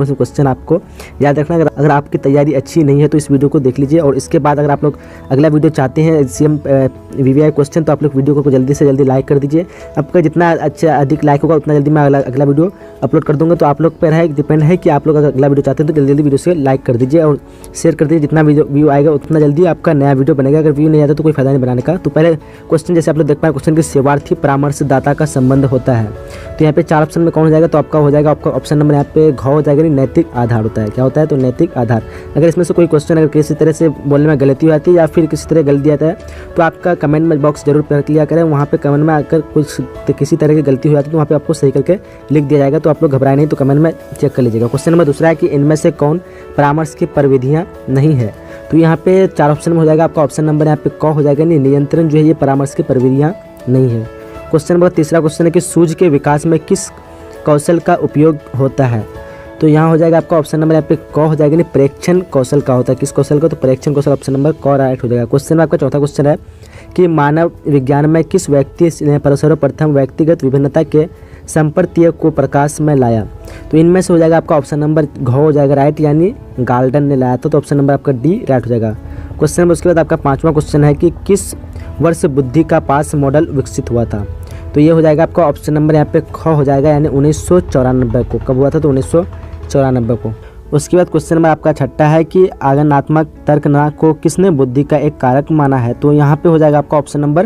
Question आपको याद रखना। अगर आपकी तैयारी अच्छी नहीं है तो इस वीडियो को देख लीजिए, और इसके बाद अगर आप लोग अगला वीडियो चाहते हैं सीएम वीवीआई क्वेश्चन, तो आप लोग वीडियो को जल्दी से जल्दी लाइक कर दीजिए। आपका जितना अच्छा अधिक लाइक होगा उतना जल्दी मैं अगला वीडियो अपलोड कर दूँगा। तो आप लोग पर है डिपेंड है कि आप लोग अगर अगला वीडियो चाहते हैं तो जल्दी वीडियो से लाइक कर दीजिए और शेयर कर दीजिए। जितना व्यू आएगा उतना जल्दी आपका नया वीडियो बनेगा। अगर व्यू नहीं आता तो कोई फायदा नहीं बनाने का। तो पहले क्वेश्चन जैसे आप लोग देख पाए, क्वेश्चन के सेवार्थी परामर्शदाता का संबंध होता है। तो यहाँ पे 4 ऑप्शन में कौन हो जाएगा, तो आपका हो जाएगा आपका ऑप्शन नंबर यहाँ पे घ हो जाएगा, नैतिक आधार होता है। क्या होता है, तो नैतिक आधार। अगर इसमें से कोई क्वेश्चन अगर किसी तरह से बोलने में गलती हो जाती है या फिर किसी तरह गलती आता है तो आपका कमेंट में बॉक्स जरूर पढ़ लिया करें। वहाँ पे कमेंट में अगर किसी तरह की गलती हो जाती है तो वहाँ पे आपको सही करके लिख दिया जाएगा। तो आप लोग घबराए नहीं, तो कमेंट में चेक कर लीजिएगा। क्वेश्चन नंबर दूसरा है कि इनमें से कौन परामर्श की प्रविधियाँ नहीं है। तो यहाँ पे 4 ऑप्शन में हो जाएगा आपका ऑप्शन नंबर यहाँ पे क हो जाएगा, नियंत्रण जो है ये परामर्श की प्रविधियाँ नहीं है। क्वेश्चन नंबर तीसरा क्वेश्चन है कि सूझ के विकास में किस कौशल का उपयोग होता है। तो यहाँ हो जाएगा आपका ऑप्शन नंबर यहाँ पे क हो जाएगा, प्रेक्षण कौशल का होता है। किस कौशल का, तो प्रेक्षण कौशल, ऑप्शन नंबर क राइट हो जाएगा। क्वेश्चन में आपका चौथा क्वेश्चन है कि मानव विज्ञान में किस व्यक्ति ने सर्वप्रथम व्यक्तिगत विभिन्नता के संप्रत्यय को प्रकाश में लाया। तो इनमें से हो जाएगा आपका ऑप्शन नंबर घ हो जाएगा राइट, यानी गाल्टन ने लाया था। तो ऑप्शन नंबर आपका डी राइट हो जाएगा। क्वेश्चन नंबर उसके बाद आपका 5वां क्वेश्चन है कि किस वर्ष बुद्धि का पास मॉडल विकसित हुआ था। तो ये हो जाएगा आपका ऑप्शन नंबर यहाँ पे ख हो जाएगा, यानी 1994 को। कब हुआ था, तो 1994 को। उसके बाद क्वेश्चन नंबर आपका छठा है कि आगमनात्मक तर्कना को किसने बुद्धि का एक कारक माना है। तो यहाँ पे हो जाएगा आपका ऑप्शन नंबर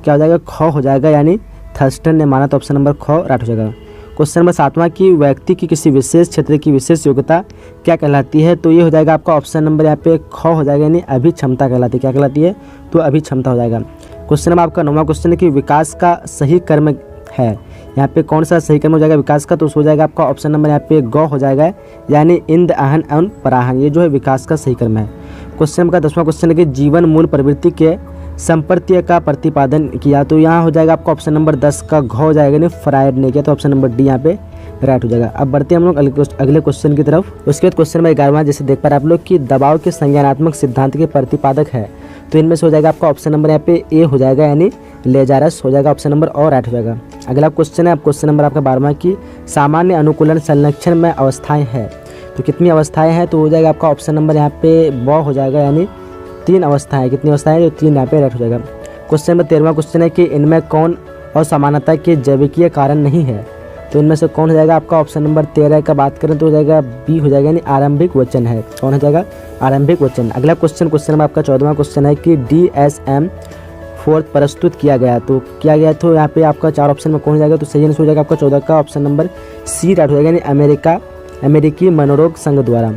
क्या हो जाएगा, ख हो जाएगा, यानी थर्स्टन ने माना। तो ऑप्शन नंबर ख राइट हो जाएगा। क्वेश्चन नंबर 7वां कि व्यक्ति की किसी विशेष क्षेत्र की विशेष योग्यता क्या कहलाती है। तो ये हो जाएगा आपका ऑप्शन नंबर यहाँ पे ख हो जाएगा, यानी अभिक्षमता कहलाती है। क्या कहलाती है, तो अभिक्षमता हो जाएगा। क्वेश्चन नंबर आपका 9वां क्वेश्चन है कि विकास का सही कर्म है। यहाँ पे कौन सा सही कर्म हो जाएगा विकास का, तो हो जाएगा आपका ऑप्शन नंबर यहाँ पे ग हो जाएगा, यानी इंद आहन एवं पराहन, ये जो है विकास का सही कर्म है। क्वेश्चन नंबर 10वां क्वेश्चन है कि जीवन मूल प्रवृत्ति के संप्रत्यय का प्रतिपादन किया। तो यहाँ हो जाएगा आपका ऑप्शन नंबर 10 का घ हो जाएगा, यानी फ्रायड ने किया। तो ऑप्शन नंबर डी यहाँ पे राइट हो जाएगा। अब बढ़ते हैं हम लोग अगले क्वेश्चन की तरफ। उसके बाद क्वेश्चन नंबर 11वां जैसे देख पा रहे आप लोग कि दबाव के संज्ञानात्मक सिद्धांत के प्रतिपादक है। तो इनमें से हो जाएगा आपका ऑप्शन नंबर यहाँ पे ए हो जाएगा, यानी लेजारस हो जाएगा। ऑप्शन नंबर और राइट हो जाएगा। अगला क्वेश्चन है क्वेश्चन नंबर आपका 12वां की सामान्य अनुकूलन संरक्षण में अवस्थाएं हैं। तो कितनी अवस्थाएं हैं, तो हो जाएगा आपका ऑप्शन नंबर यहाँ पे ब हो जाएगा, यानी 3 अवस्थाएं। कितनी अवस्थाएं, तो 3 यहाँ पे राइट हो जाएगा। क्वेश्चन नंबर 13वां क्वेश्चन है कि इनमें कौन असमानता के जैविकीय कारण नहीं है। तो इनमें से कौन हो जाएगा आपका ऑप्शन नंबर 13 का बात करें तो हो जाएगा बी हो जाएगा, यानी आरंभिक वचन है। कौन हो जाएगा, आरंभिक वचन। अगला क्वेश्चन नंबर आपका 14वां क्वेश्चन है कि DSM-4 प्रस्तुत किया गया। तो किया गया, तो यहाँ पे आपका 4 ऑप्शन में कौन हो जाएगा, तो सही आंसर हो जाएगा आपका 14 का ऑप्शन नंबर सी राइट हो जाएगा, यानी अमेरिकी मनोरोग संघ द्वारा।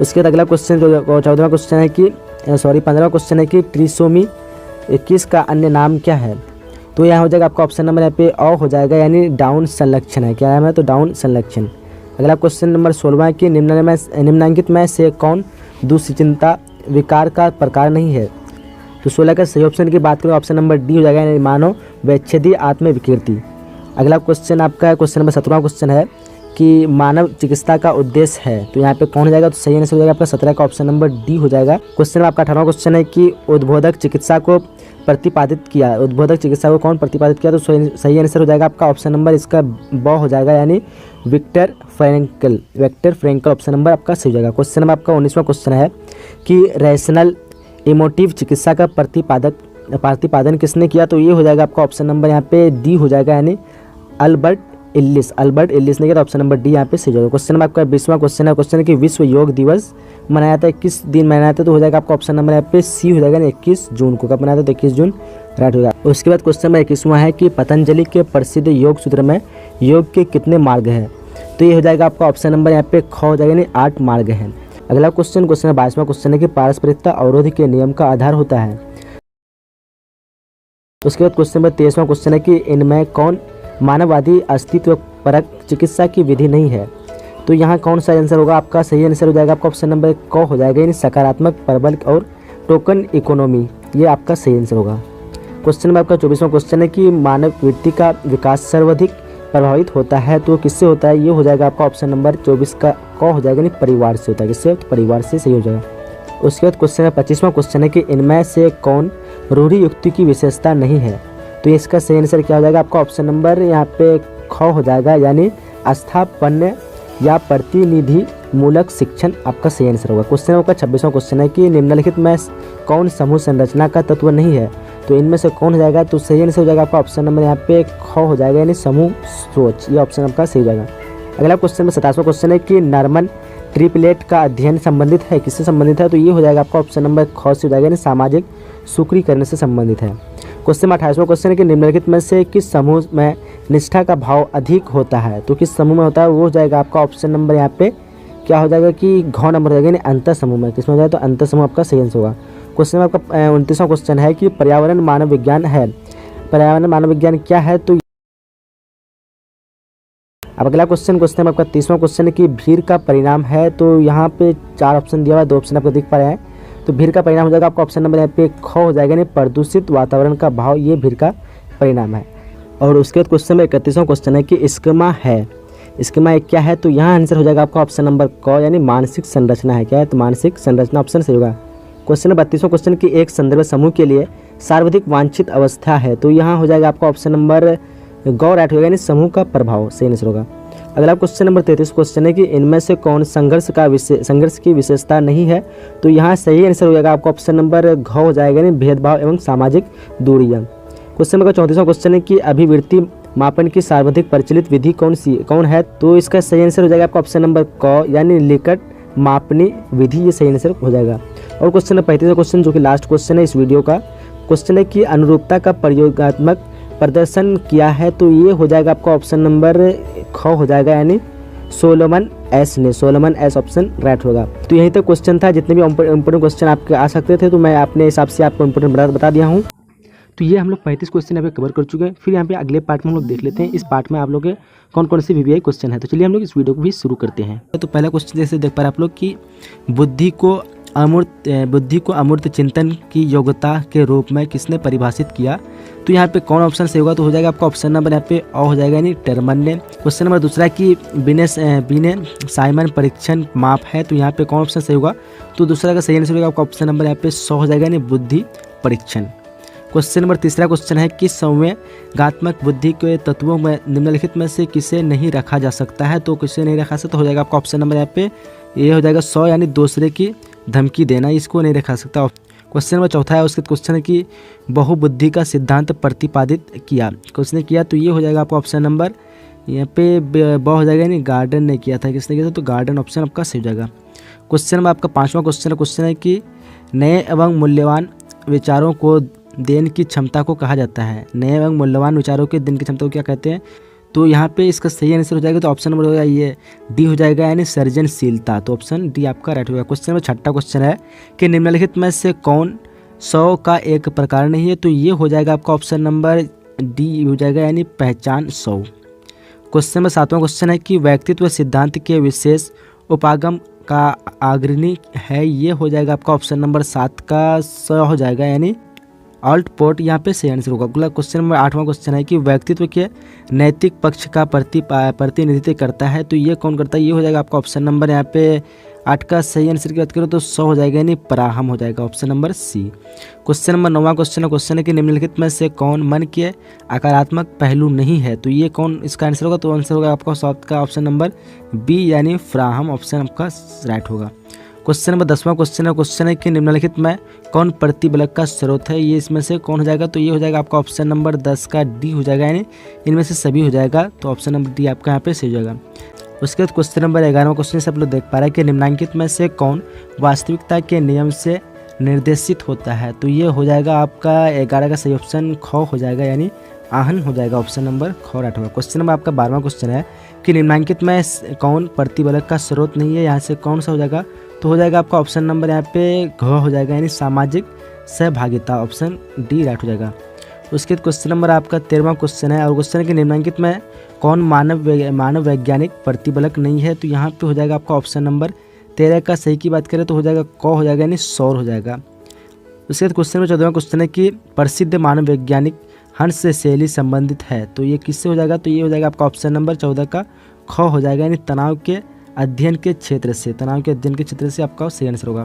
उसके बाद अगला क्वेश्चन 14वां क्वेश्चन है कि 15वां क्वेश्चन है कि ट्रिसोमी 21 का अन्य नाम क्या है। तो यहाँ हो जाएगा आपका ऑप्शन नंबर यहाँ पे अ हो जाएगा, यानी डाउन संलक्षण है। क्या है, तो डाउन संलक्षण। अगला क्वेश्चन नंबर 16 है कि निम्नलिखित में से कौन दुश्चिंता विकार का प्रकार नहीं है। तो 16 का सही ऑप्शन की बात करें ऑप्शन नंबर डी हो जाएगा, यानी मानव वैच्छेदी आत्मविकृति। अगला क्वेश्चन आपका क्वेश्चन नंबर 17वां क्वेश्चन है कि मानव चिकित्सा का उद्देश्य है। तो यहाँ पे कौन हो जाएगा, तो सही आंसर हो जाएगा आपका 17 का ऑप्शन नंबर डी हो जाएगा। क्वेश्चन में आपका 18वां क्वेश्चन है कि उद्बोधक चिकित्सा को प्रतिपादित किया। उद्बोधक चिकित्सा को कौन प्रतिपादित किया, तो सही आंसर हो जाएगा आपका ऑप्शन नंबर इसका ब हो जाएगा, यानी विक्टर फ्रैंकल ऑप्शन नंबर आपका सही हो जाएगा। क्वेश्चन नंबर आपका 19वां क्वेश्चन है कि रैशनल इमोटिव चिकित्सा का प्रतिपादन किसने किया। तो ये हो जाएगा आपका ऑप्शन नंबर यहाँ पे डी हो जाएगा, यानी अल्बर्ट इल्लिस ने किया। तो ऑप्शन नंबर डी यहाँ पे सही हो जाएगा। क्वेश्चन नंबर आपका 20वां क्वेश्चन है कि विश्व योग दिवस मनाया था किस दिन मनाया था। तो हो जाएगा आपका ऑप्शन नंबर यहाँ पे सी हो जाएगा, 21 जून को। कब मनाया था, तो 21 जून राइट होगा। उसके बाद क्वेश्चन नंबर 21वां है कि पतंजलि के प्रसिद्ध योग सूत्र में योग के कितने मार्ग हैं। तो ये हो जाएगा आपका ऑप्शन नंबर यहाँ पे ख हो जाएगा, यानी 8 मार्ग हैं। अगला क्वेश्चन 22वां क्वेश्चन है कि पारस्परिकता अवरोध के नियम का आधार होता है। उसके बाद क्वेश्चन नंबर 23वां क्वेश्चन है कि इनमें कौन मानववादी अस्तित्व परक चिकित्सा की विधि नहीं है। तो यहाँ कौन सा आंसर होगा आपका, सही आंसर हो जाएगा आपका ऑप्शन नंबर क हो जाएगा, यानी सकारात्मक प्रबल और टोकन इकोनॉमी, ये आपका सही आंसर होगा। क्वेश्चन नंबर आपका 24वां क्वेश्चन है कि मानव वृत्ति का विकास सर्वाधिक प्रभावित होता है। तो किससे होता है, ये हो जाएगा आपका ऑप्शन नंबर 24 का क हो जाएगा, यानी परिवार से होता है। किससे, तो परिवार से सही हो जाएगा। उसके बाद क्वेश्चन 25वां क्वेश्चन है कि इनमें से कौन रूढ़ि युक्ति की विशेषता नहीं है। तो इसका सही आंसर क्या हो जाएगा आपका ऑप्शन नंबर यहाँ पे ख हो जाएगा, यानी स्थापन्य या प्रतिनिधि मूलक शिक्षण आपका सही आंसर होगा। क्वेश्चन नंबर 26वां क्वेश्चन है कि निम्नलिखित में कौन समूह संरचना का तत्व नहीं है, तो इनमें से कौन हो जाएगा, तो सही आंसर हो जाएगा आपका ऑप्शन नंबर यहाँ पे ख हो जाएगा, यानी समूह सोच, ये ऑप्शन आपका सही हो जाएगा। अगला क्वेश्चन में 27वां क्वेश्चन है कि नॉर्मन ट्रिपलेट का अध्ययन संबंधित है, किससे संबंधित है, तो ये हो जाएगा आपका ऑप्शन नंबर ख से हो जाएगा, यानी सामाजिक सूत्रीकरण से संबंधित है। क्वेश्चन में 28वां क्वेश्चन है कि निम्नलिखित में से किस समूह में निष्ठा का भाव अधिक होता है, तो किस समूह में होता है, वो हो जाएगा आपका ऑप्शन नंबर यहाँ पे क्या हो जाएगा कि घ नंबर हो जाएगा, यानी अंतर समूह में। किसमें हो जाएगा, तो अंतर समूह आपका सही आंसर होगा। क्वेश्चन में आपका 29वां क्वेश्चन है कि पर्यावरण मानव विज्ञान है, पर्यावरण मानव विज्ञान क्या है, तो अब अगला क्वेश्चन में आपका 30वां क्वेश्चन है कि भीड़ का परिणाम है, तो यहाँ पे 4 ऑप्शन दिया हुआ है, 2 ऑप्शन आपको दिख पा रहे हैं, तो भीड़ का परिणाम हो जाएगा आपका ऑप्शन नंबर यहाँ पे ख हो जाएगा, यानी प्रदूषित वातावरण का भाव, ये भीड़ का परिणाम है। और उसके बाद क्वेश्चन में 31वां क्वेश्चन है कि स्कीमा है, स्कीमा क्या है, तो यहाँ आंसर हो जाएगा आपका ऑप्शन नंबर क, यानी मानसिक संरचना है। क्या है, तो मानसिक संरचना ऑप्शन सही होगा। क्वेश्चन नंबर 32वां क्वेश्चन की एक संदर्भ समूह के लिए सर्वाधिक वांछित अवस्था है, तो यहाँ हो जाएगा आपका ऑप्शन नंबर ग राइट होगा, यानी समूह का प्रभाव सही आंसर होगा। अगला क्वेश्चन नंबर 33 क्वेश्चन है कि इनमें से कौन संघर्ष की विशेषता नहीं है, तो यहाँ सही आंसर हो जाएगा आपका ऑप्शन नंबर घ हो जाएगा, यानी भेदभाव एवं सामाजिक दूरियां। क्वेश्चन नंबर 34वां क्वेश्चन है कि अभिवृत्ति मापन की सर्वाधिक प्रचलित विधि कौन है, तो इसका सही आंसर हो जाएगा आपका ऑप्शन नंबर क, यानी लिकट मापनी विधि, ये सही आंसर हो जाएगा। और क्वेश्चन नंबर 35वां क्वेश्चन जो कि लास्ट क्वेश्चन है इस वीडियो का, क्वेश्चन है कि अनुरूपता का प्रयोगात्मक प्रदर्शन किया है, तो ये हो जाएगा आपका ऑप्शन नंबर ख हो जाएगा, यानी सोलोमन एस ऑप्शन राइट होगा। तो यही तक क्वेश्चन था, जितने भी इंपोर्टेंट क्वेश्चन आपके आ सकते थे, तो मैं अपने हिसाब से आपको इंपोर्टेंट बता दिया हूँ। तो ये हम लोग 35 क्वेश्चन यहाँ पे कवर कर चुके हैं। फिर यहाँ पे अगले पार्ट में हम लोग देख लेते हैं, इस पार्ट में आप लोग के कौन कौन से VVI क्वेश्चन है। तो चलिए हम लोग इस वीडियो को भी शुरू करते हैं। तो पहला क्वेश्चन जैसे देख पा रहे आप लोग कि बुद्धि को अमूर्त चिंतन की योग्यता के रूप में किसने परिभाषित किया, तो यहाँ पे कौन ऑप्शन सही होगा, तो हो जाएगा आपका ऑप्शन नंबर यहाँ पे अ हो जाएगा, यानी टर्मन ने। क्वेश्चन नंबर दूसरा कि बिने साइमन परीक्षण माप है, तो यहाँ पे कौन ऑप्शन सही होगा, तो दूसरा का सही आंसर होगा आपका ऑप्शन नंबर यहाँ पे 100 हो जाएगा, यानी बुद्धि परीक्षण। क्वेश्चन नंबर तीसरा क्वेश्चन है कि संवेगात्मक बुद्धि के तत्वों में निम्नलिखित में से किसे नहीं रखा जा सकता है, तो किसे नहीं रखा सकता, हो जाएगा आपका ऑप्शन नंबर यहाँ पे ये हो जाएगा 100, यानी दूसरे की धमकी देना, इसको नहीं रखा सकता। क्वेश्चन नंबर चौथा है, उसके क्वेश्चन है कि बहुबुद्धि का सिद्धांत प्रतिपादित किया, किसने किया, तो ये हो जाएगा आपका ऑप्शन नंबर यहाँ पे ब हो जाएगा, यानी गार्डन ने किया था। किसने किया था, तो गार्डन ऑप्शन आपका सही हो जाएगा। क्वेश्चन नंबर आपका 5वां क्वेश्चन है कि नए एवं मूल्यवान विचारों को देन की क्षमता को कहा जाता है, नए एवं मूल्यवान विचारों के देन की क्षमता को क्या कहते हैं, तो यहाँ पे इसका सही आंसर हो जाएगा, तो ऑप्शन नंबर होगा ये डी हो जाएगा, यानी सृजनशीलता, तो ऑप्शन डी आपका राइट होगा। क्वेश्चन नंबर 6वां क्वेश्चन है कि निम्नलिखित में से कौन 100 का एक प्रकार नहीं है, तो ये हो जाएगा आपका ऑप्शन नंबर डी हो जाएगा, यानी पहचान 100। क्वेश्चन नंबर 7वां क्वेश्चन है कि व्यक्तित्व सिद्धांत के विशेष उपागम का अग्रणी है, ये हो जाएगा आपका ऑप्शन नंबर 7 का 100 हो जाएगा, यानी ऑल्ट पोर्ट यहाँ पे सही आंसर होगा। अगला क्वेश्चन नंबर 8वां क्वेश्चन है कि व्यक्तित्व के नैतिक पक्ष का प्रतिनिधित्व करता है, तो ये कौन करता है, ये हो जाएगा आपका ऑप्शन नंबर यहाँ पे 8 का सही आंसर की बात करो तो 100 हो जाएगा, यानी पराहम हो जाएगा, option number C. Question number 9वां क्वेश्चन है कि निम्नलिखित में से कौन मन के आकारात्मक पहलू नहीं है, तो ये कौन इसका आंसर होगा, तो आंसर होगा आपका 7 का ऑप्शन नंबर बी, यानी फ्राहम ऑप्शन आपका राइट होगा। क्वेश्चन नंबर 10वां क्वेश्चन है कि निम्नलिखित में कौन प्रतिबल का स्रोत है, ये इसमें से कौन हो जाएगा, तो ये हो जाएगा आपका ऑप्शन नंबर 10 का डी हो जाएगा, यानी इनमें से सभी हो जाएगा, तो ऑप्शन नंबर डी आपका यहाँ पे सही हो जाएगा। उसके बाद क्वेश्चन नंबर 11वां क्वेश्चन से आप लोग देख पा रहे हैं कि निम्नलिखित में से कौन वास्तविकता के नियम से निर्देशित होता है, तो ये हो जाएगा आपका 11 का सही ऑप्शन ख हो जाएगा, यानी आहन हो जाएगा, ऑप्शन नंबर ख राइट होगा। क्वेश्चन नंबर आपका 12वां क्वेश्चन है कि निम्नलिखित में कौन प्रतिबल का स्रोत नहीं है, यहाँ से कौन सा हो जाएगा, तो हो जाएगा आपका ऑप्शन नंबर यहाँ पे घ हो जाएगा, यानी सामाजिक सहभागिता, ऑप्शन डी राइट हो जाएगा। उसके बाद क्वेश्चन नंबर आपका 13वां क्वेश्चन है, और क्वेश्चन है कि निम्नलिखित में कौन मानव वैज्ञानिक प्रतिबलक नहीं है, तो यहाँ पे हो जाएगा आपका ऑप्शन नंबर 13 का सही की बात करें तो हो जाएगा क हो जाएगा, यानी सौर हो जाएगा। उसके बाद क्वेश्चन नंबर 14वां क्वेश्चन है कि प्रसिद्ध मानव वैज्ञानिक हंस से शैली संबंधित है, तो ये किससे हो जाएगा, तो ये हो जाएगा आपका ऑप्शन नंबर 14 का ख हो जाएगा, यानी तनाव के अध्ययन के क्षेत्र से आपका सही आंसर होगा।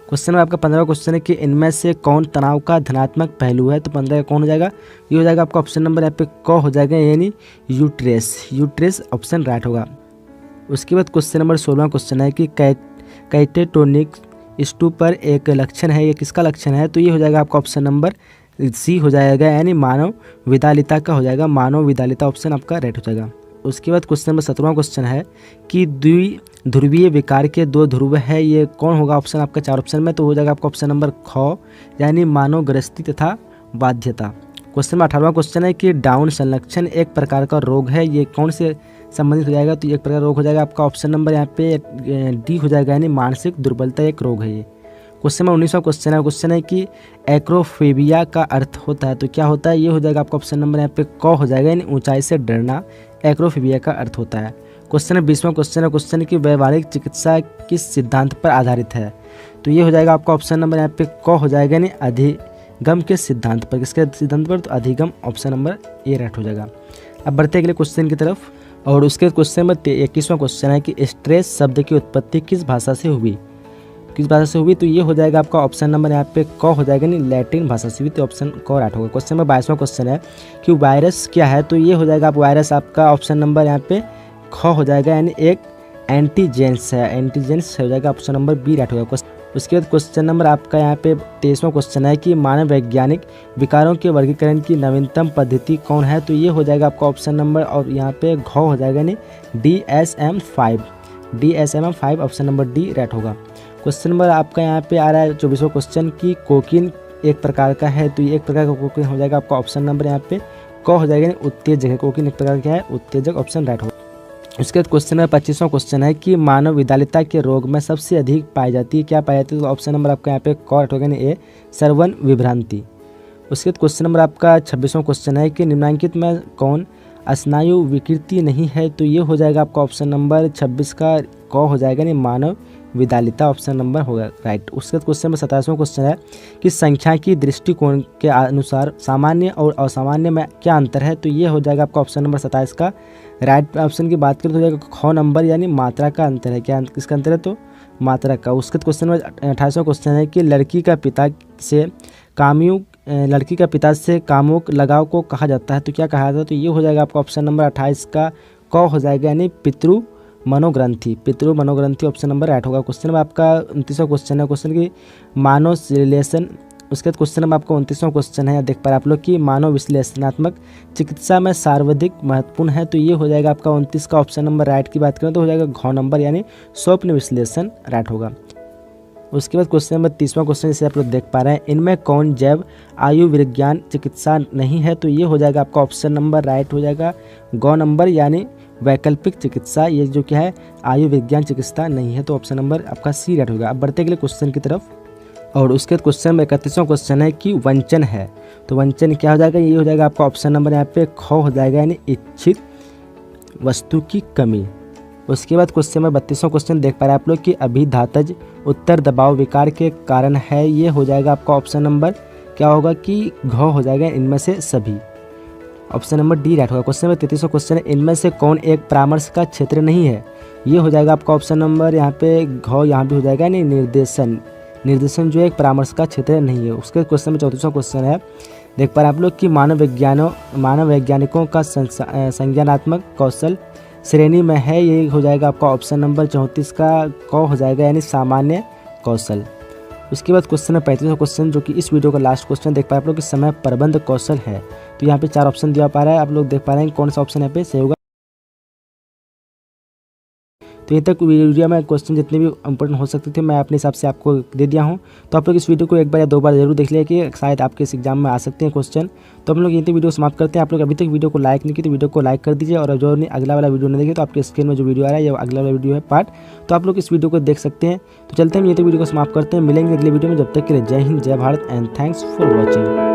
क्वेश्चन में आपका 15वां क्वेश्चन है कि इनमें से कौन तनाव का धनात्मक पहलू है, तो 15 का कौन हो जाएगा, ये हो जाएगा आपका ऑप्शन नंबर यहाँ पे क हो जाएगा, यानी यूट्रेस ऑप्शन राइट होगा। उसके बाद क्वेश्चन नंबर 16 क्वेश्चन है कि कैटेटोनिक स्टू पर एक लक्षण है, ये किसका लक्षण है? तो ये हो जाएगा आपका ऑप्शन नंबर सी हो जाएगा, यानी मानव विदालिता का हो जाएगा, मानव विदालिता ऑप्शन आपका राइट हो जाएगा। उसके बाद क्वेश्चन नंबर 17वां क्वेश्चन है कि द्विध्रुवीय विकार के 2 ध्रुव है, ये कौन होगा? ऑप्शन आपका 4 ऑप्शन में, तो हो जाएगा आपका ऑप्शन नंबर ख, यानी मानव ग्रस्ती तथा बाध्यता। क्वेश्चन नंबर 18वां क्वेश्चन है कि डाउन संलक्षण एक प्रकार का रोग है, ये कौन से संबंधित हो जाएगा? तो एक प्रकार रोग हो जाएगा आपका ऑप्शन नंबर यहाँ पे डी हो जाएगा, यानी मानसिक दुर्बलता एक रोग है ये। क्वेश्चन नंबर 19वां क्वेश्चन है कि एक्रोफोबिया का अर्थ होता है, तो क्या होता है? ये हो जाएगा आपका ऑप्शन नंबर यहाँ पे क हो जाएगा, यानी ऊंचाई से डरना एक्रोफोबिया का अर्थ होता है। क्वेश्चन नंबर 20वां क्वेश्चन है कि व्यवहारिक चिकित्सा किस सिद्धांत पर आधारित है? तो ये हो जाएगा आपका ऑप्शन नंबर यहाँ पे क हो जाएगा, यानी अधिगम के सिद्धांत पर। किसके सिद्धांत पर? तो अधिगम ऑप्शन नंबर ए राइट हो जाएगा। अब बढ़ते हैं अगले क्वेश्चन की तरफ, और उसके क्वेश्चन नंबर 21वां क्वेश्चन है कि स्ट्रेस शब्द की उत्पत्ति किस भाषा से हुई? किस भाषा से हुई? तो ये हो जाएगा आपका ऑप्शन नंबर यहाँ पे क हो जाएगा, नहीं लैटिन भाषा से हुई, तो ऑप्शन क राइट होगा। क्वेश्चन नंबर 22वां क्वेश्चन है कि वायरस क्या है? तो ये हो जाएगा आप वायरस आपका ऑप्शन नंबर यहाँ पे ख हो जाएगा, यानी एक एंटीजेंस है, एंटीजेंस हो जाएगा, ऑप्शन नंबर बी राइट होगा। उसके बाद क्वेश्चन नंबर आपका यहाँ पे 23वां क्वेश्चन है कि मानव वैज्ञानिक विकारों के वर्गीकरण की नवीनतम पद्धति कौन है? तो ये हो जाएगा आपका ऑप्शन नंबर और यहाँ पे घ हो जाएगा, यानी DSM-5 option number D right होगा। क्वेश्चन नंबर आपका यहाँ पे आ रहा है 24वां क्वेश्चन की कोकीन एक प्रकार का है, तो ये एक प्रकार का कोकीन हो जाएगा आपका ऑप्शन नंबर यहाँ पे क हो जाएगा, उत्तेजक है, कोकीन एक प्रकार का है उत्तेजक, ऑप्शन राइट होगा। उसके बाद क्वेश्चन नंबर 25वां क्वेश्चन है कि मानव विदालिता के रोग में सबसे अधिक पाई जाती है, क्या पाई जाती है? तो ऑप्शन नंबर आपका यहाँ पे क राइट होगा, ए श्रवण विभ्रांति। उसके बाद क्वेश्चन नंबर आपका 26वां क्वेश्चन है कि निम्नलिखित में कौन स्नायु विकृति नहीं है? तो ये हो जाएगा आपका ऑप्शन नंबर 26 का क हो जाएगा, यानी मानव विदालिता ऑप्शन नंबर होगा राइट। उसके बाद क्वेश्चन नंबर 27वां क्वेश्चन है कि संख्या की दृष्टिकोण के अनुसार सामान्य और असामान्य में क्या अंतर है? तो ये हो जाएगा आपका ऑप्शन नंबर 27 का राइट। ऑप्शन की बात करें तो हो जाएगा ख नंबर, यानी मात्रा का अंतर है, क्या किसका अंतर है? तो मात्रा का। उसके बाद क्वेश्चन नंबर 28वां क्वेश्चन है कि लड़की का पिता से कामुक लगाव को कहा जाता है, तो क्या कहा जाता है? तो ये हो जाएगा आपका ऑप्शन नंबर 28 का क हो जाएगा, यानी पितृ मनोग्रंथि ऑप्शन नंबर राइट होगा। क्वेश्चन नंबर आपका 29वां क्वेश्चन है, क्वेश्चन की मानव रिलेशन। उसके बाद क्वेश्चन नंबर आपका 29वां क्वेश्चन है, देख पा रहे आप लोग कि मानव विश्लेषणात्मक चिकित्सा में सर्वाधिक महत्वपूर्ण है, तो ये हो जाएगा आपका 29 का ऑप्शन नंबर राइट की बात करें तो हो जाएगा घ नंबर, यानी स्वप्न विश्लेषण राइट होगा। उसके बाद क्वेश्चन नंबर 30वां क्वेश्चन जैसे आप लोग देख पा रहे हैं, इनमें कौन जैव आयु विज्ञान चिकित्सा नहीं है? तो ये हो जाएगा आपका ऑप्शन नंबर राइट हो जाएगा ग नंबर, यानी वैकल्पिक चिकित्सा, ये जो क्या है आयु विज्ञान चिकित्सा नहीं है, तो ऑप्शन नंबर आपका सी राइट होगा। अब बढ़ते अगले क्वेश्चन की तरफ, और उसके बाद क्वेश्चन नंबर 31वां क्वेश्चन है कि वंचन है, तो वंचन क्या हो जाएगा? ये हो जाएगा आपका ऑप्शन नंबर यहाँ पे ख हो जाएगा, यानी इच्छित वस्तु की कमी। उसके बाद क्वेश्चन नंबर 32वां क्वेश्चन देख पा रहे हैं आप लोग कि अभिधातज उत्तर दबाव विकार के कारण है, ये हो जाएगा आपका ऑप्शन नंबर क्या होगा कि घ हो जाएगा, इनमें से सभी, ऑप्शन नंबर डी राइट होगा। क्वेश्चन नंबर 33वां क्वेश्चन है इनमें से कौन एक परामर्श का क्षेत्र नहीं है? ये हो जाएगा आपका ऑप्शन नंबर यहाँ पे घ, यहाँ भी हो जाएगा, यानी निर्देशन जो एक परामर्श का क्षेत्र नहीं है। उसके क्वेश्चन में 34वां क्वेश्चन है, देख पा रहे आप लोग कि मानव वैज्ञानिकों का संज्ञानात्मक कौशल श्रेणी में है, ये हो जाएगा आपका ऑप्शन नंबर 34 का क हो जाएगा, यानी सामान्य कौशल। उसके बाद क्वेश्चन है 35वां क्वेश्चन, जो कि इस वीडियो का लास्ट क्वेश्चन देख पा रहे आप लोग कि समय प्रबंध कौशल है, तो यहाँ पे 4 ऑप्शन दिया पा रहा है, आप लोग देख पा रहे हैं कौन सा ऑप्शन यहाँ पे सही होगा। तो ये तक वीडियो में क्वेश्चन जितने भी इंपॉर्टेंट हो सकते थे मैं अपने हिसाब से आपको दे दिया हूँ, तो आप लोग इस वीडियो को एक बार या 2 बार जरूर देख लिया कि शायद आपके इस एग्जाम में आ सकते हैं क्वेश्चन। तो हम लोग यहीं तक वीडियो समाप्त करते हैं। आप लोग अभी तक वीडियो को लाइक नहीं की तो वीडियो को लाइक कर दीजिए, और जो अगला वाला वीडियो नहीं देखे तो आपके स्क्रीन में जो वीडियो आ रहा है ये अगला वाला वीडियो है पार्ट, तो आप लोग इस वीडियो को देख सकते हैं। तो चलते हैं यहीं तक वीडियो को समाप्त करते हैं, मिलेंगे अगले वीडियो में, जब तक के लिए जय हिंद, जय Bharat and thanks for watching.